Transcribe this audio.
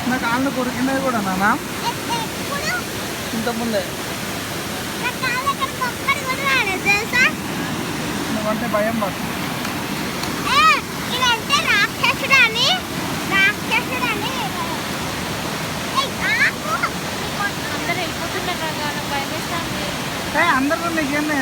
నా కాళ్ళు కొరికినాయి కూడా నాన్న ఇంతకుముందే నువ్వంటే భయం మాకు. అందరూ నీకేమే